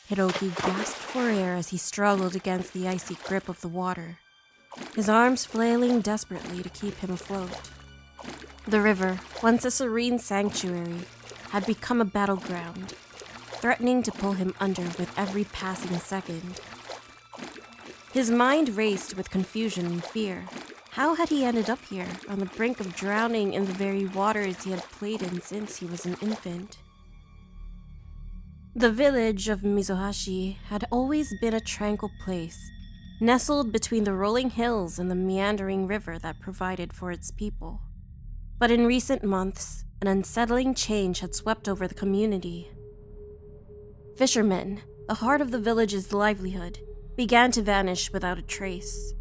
Hiroki gasped for air as he struggled against the icy grip of the water, his arms flailing desperately to keep him afloat. The river, once a serene sanctuary, had become a battleground, threatening to pull him under with every passing second. His mind raced with confusion and fear. How had he ended up here, on the brink of drowning in the very waters he had played in since he was an infant? The village of Mizohashi had always been a tranquil place, nestled between the rolling hills and the meandering river that provided for its people. But in recent months, an unsettling change had swept over the community. Fishermen, the heart of the village's livelihood, began to vanish without a trace.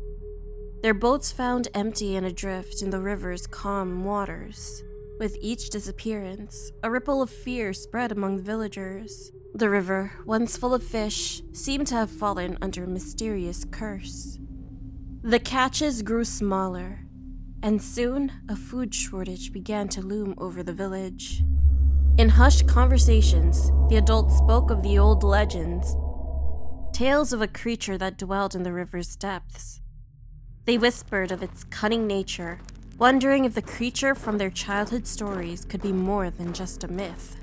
Their boats found empty and adrift in the river's calm waters. With each disappearance, a ripple of fear spread among the villagers. The river, once full of fish, seemed to have fallen under a mysterious curse. The catches grew smaller, and soon a food shortage began to loom over the village. In hushed conversations, the adults spoke of the old legends, tales of a creature that dwelled in the river's depths. They whispered of its cunning nature, wondering if the creature from their childhood stories could be more than just a myth.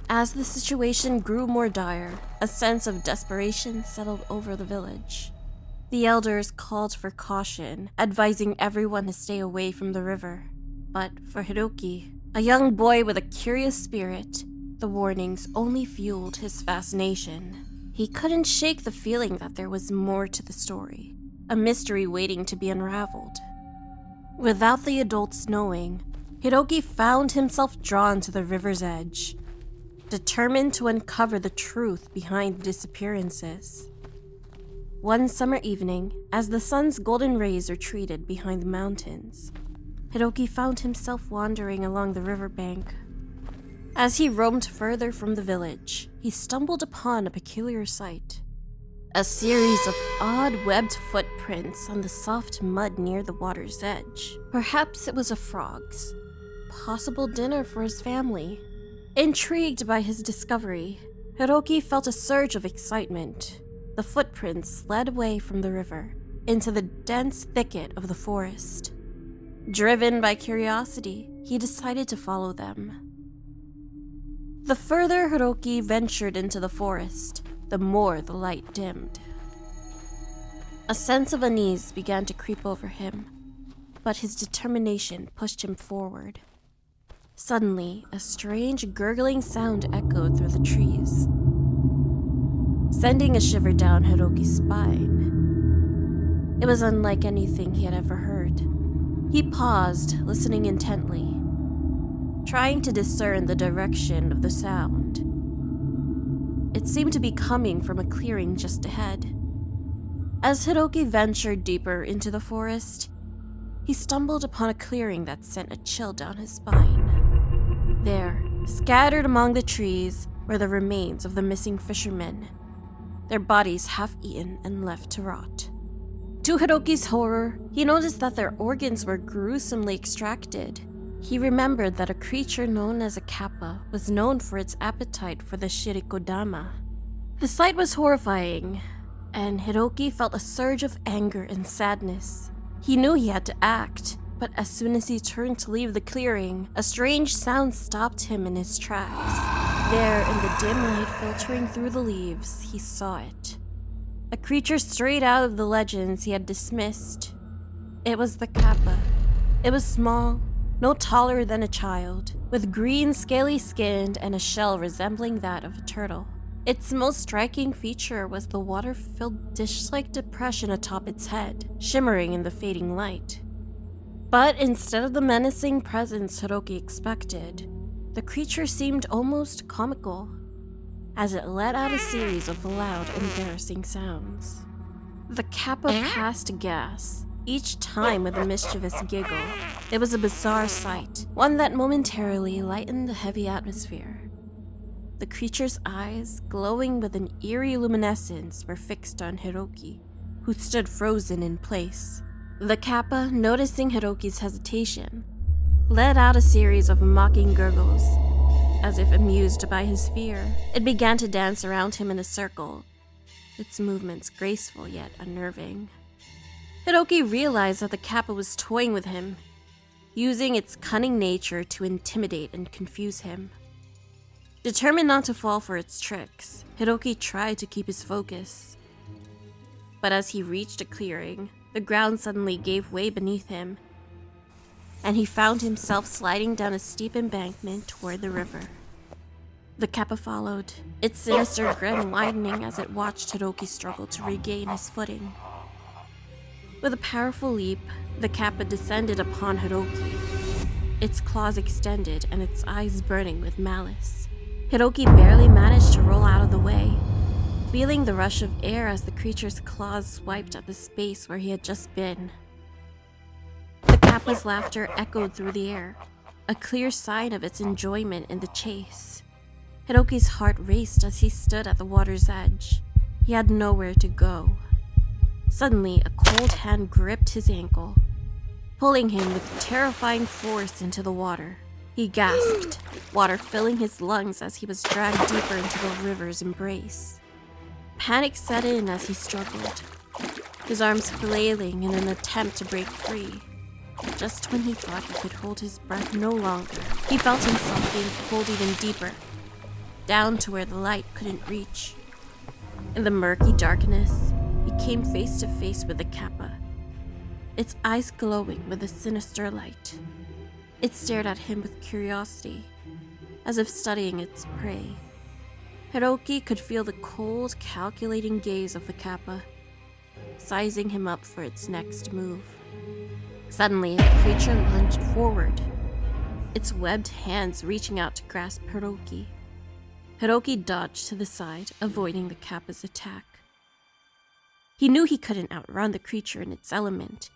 As the situation grew more dire, a sense of desperation settled over the village. The elders called for caution, advising everyone to stay away from the river. But for Hiroki, a young boy with a curious spirit, the warnings only fueled his fascination. He couldn't shake the feeling that there was more to the story, a mystery waiting to be unraveled. Without the adults knowing, Hiroki found himself drawn to the river's edge, determined to uncover the truth behind the disappearances. One summer evening, as the sun's golden rays retreated behind the mountains, Hiroki found himself wandering along the riverbank. As he roamed further from the village, he stumbled upon a peculiar sight. A series of odd webbed footprints on the soft mud near the water's edge. Perhaps it was a frog's possible dinner for his family. Intrigued by his discovery, Hiroki felt a surge of excitement. The footprints led away from the river into the dense thicket of the forest. Driven by curiosity, he decided to follow them. The further Hiroki ventured into the forest, the more the light dimmed. A sense of unease began to creep over him, but his determination pushed him forward. Suddenly, a strange gurgling sound echoed through the trees, sending a shiver down Hiroki's spine. It was unlike anything he had ever heard. He paused, listening intently, trying to discern the direction of the sound. It seemed to be coming from a clearing just ahead. As Hiroki ventured deeper into the forest, he stumbled upon a clearing that sent a chill down his spine. There, scattered among the trees, were the remains of the missing fishermen, their bodies half-eaten and left to rot. To Hiroki's horror, he noticed that their organs were gruesomely extracted. He remembered that a creature known as a KAPPA was known for its appetite for the shirikodama. The sight was horrifying, and Hiroki felt a surge of anger and sadness. He knew he had to act, but as soon as he turned to leave the clearing, a strange sound stopped him in his tracks. There, in the dim light filtering through the leaves, he saw it. A creature straight out of the legends he had dismissed. It was the KAPPA. It was small, no taller than a child, with green scaly skin and a shell resembling that of a turtle. Its most striking feature was the water-filled dish-like depression atop its head, shimmering in the fading light. But instead of the menacing presence Hiroki expected, the creature seemed almost comical, as it let out a series of loud, embarrassing sounds. The KAPPA passed gas, each time with a mischievous giggle. It was a bizarre sight, one that momentarily lightened the heavy atmosphere. The creature's eyes, glowing with an eerie luminescence, were fixed on Hiroki, who stood frozen in place. The KAPPA, noticing Hiroki's hesitation, let out a series of mocking gurgles. As if amused by his fear, it began to dance around him in a circle, its movements graceful yet unnerving. Hiroki realized that the kappa was toying with him, using its cunning nature to intimidate and confuse him. Determined not to fall for its tricks, Hiroki tried to keep his focus. But as he reached a clearing, the ground suddenly gave way beneath him, and he found himself sliding down a steep embankment toward the river. The kappa followed, its sinister grin widening as it watched Hiroki struggle to regain his footing. With a powerful leap, the kappa descended upon Hiroki, its claws extended and its eyes burning with malice. Hiroki barely managed to roll out of the way, feeling the rush of air as the creature's claws swiped at the space where he had just been. The kappa's laughter echoed through the air, a clear sign of its enjoyment in the chase. Hiroki's heart raced as he stood at the water's edge. He had nowhere to go. Suddenly, a cold hand gripped his ankle, pulling him with terrifying force into the water. He gasped, water filling his lungs as he was dragged deeper into the river's embrace. Panic set in as he struggled, his arms flailing in an attempt to break free. Just when he thought he could hold his breath no longer, he felt himself being pulled even deeper, down to where the light couldn't reach. In the murky darkness, he came face to face with the kappa, its eyes glowing with a sinister light. It stared at him with curiosity, as if studying its prey. Hiroki could feel the cold, calculating gaze of the kappa, sizing him up for its next move. Suddenly, the creature lunged forward, its webbed hands reaching out to grasp Hiroki. Hiroki dodged to the side, avoiding the kappa's attack. He knew he couldn't outrun the creature in its element,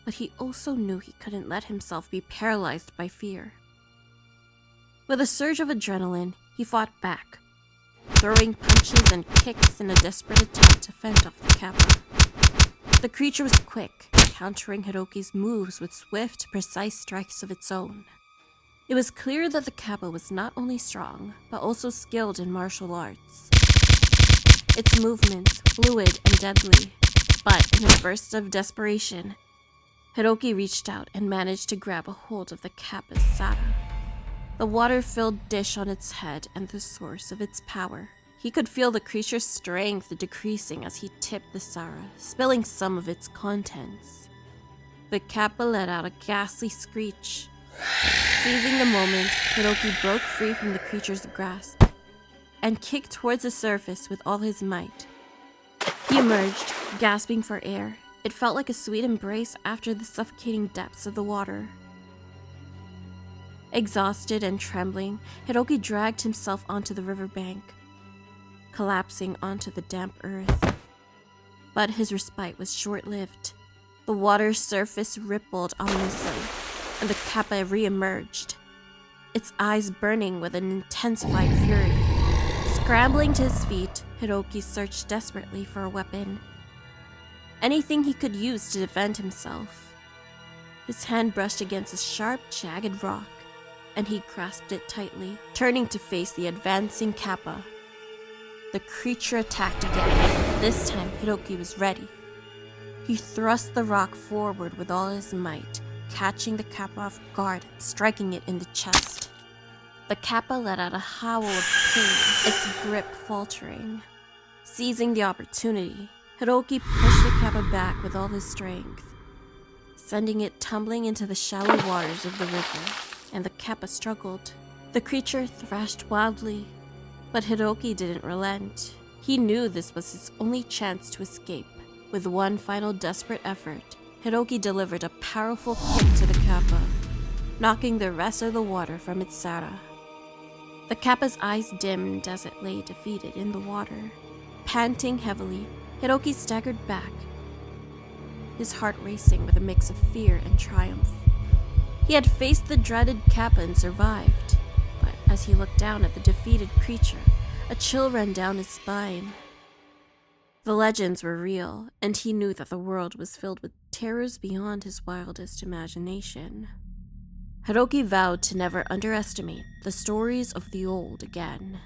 but he also knew he couldn't let himself be paralyzed by fear. With a surge of adrenaline, he fought back, throwing punches and kicks in a desperate attempt to fend off the kappa. The creature was quick, countering Hiroki's moves with swift, precise strikes of its own. It was clear that the kappa was not only strong, but also skilled in martial arts. Its movements fluid and deadly, but in a burst of desperation, Hiroki reached out and managed to grab a hold of the kappa's sara, the water-filled dish on its head and the source of its power. He could feel the creature's strength decreasing as he tipped the sara, spilling some of its contents. The kappa let out a ghastly screech. Seizing the moment, Hiroki broke free from the creature's grasp and kicked towards the surface with all his might. He emerged, gasping for air. It felt like a sweet embrace after the suffocating depths of the water. Exhausted and trembling, Hiroki dragged himself onto the riverbank, collapsing onto the damp earth. But his respite was short-lived. The water's surface rippled ominously, and the kappa re-emerged, its eyes burning with an intensified fury. Scrambling to his feet, Hiroki searched desperately for a weapon, anything he could use to defend himself. His hand brushed against a sharp, jagged rock, and he grasped it tightly, turning to face the advancing kappa. The creature attacked again. This time, Hiroki was ready. He thrust the rock forward with all his might, catching the kappa off guard and striking it in the chest. The kappa let out a howl of pain, its grip faltering. Seizing the opportunity, Hiroki pushed the kappa back with all his strength, sending it tumbling into the shallow waters of the river, and the kappa struggled. The creature thrashed wildly, but Hiroki didn't relent. He knew this was his only chance to escape. With one final desperate effort, Hiroki delivered a powerful kick to the kappa, knocking the rest of the water from its sara. The kappa's eyes dimmed as it lay defeated in the water. Panting heavily, Hiroki staggered back, his heart racing with a mix of fear and triumph. He had faced the dreaded kappa and survived, but as he looked down at the defeated creature, a chill ran down his spine. The legends were real, and he knew that the world was filled with terrors beyond his wildest imagination. Hiroki vowed to never underestimate the stories of the old again.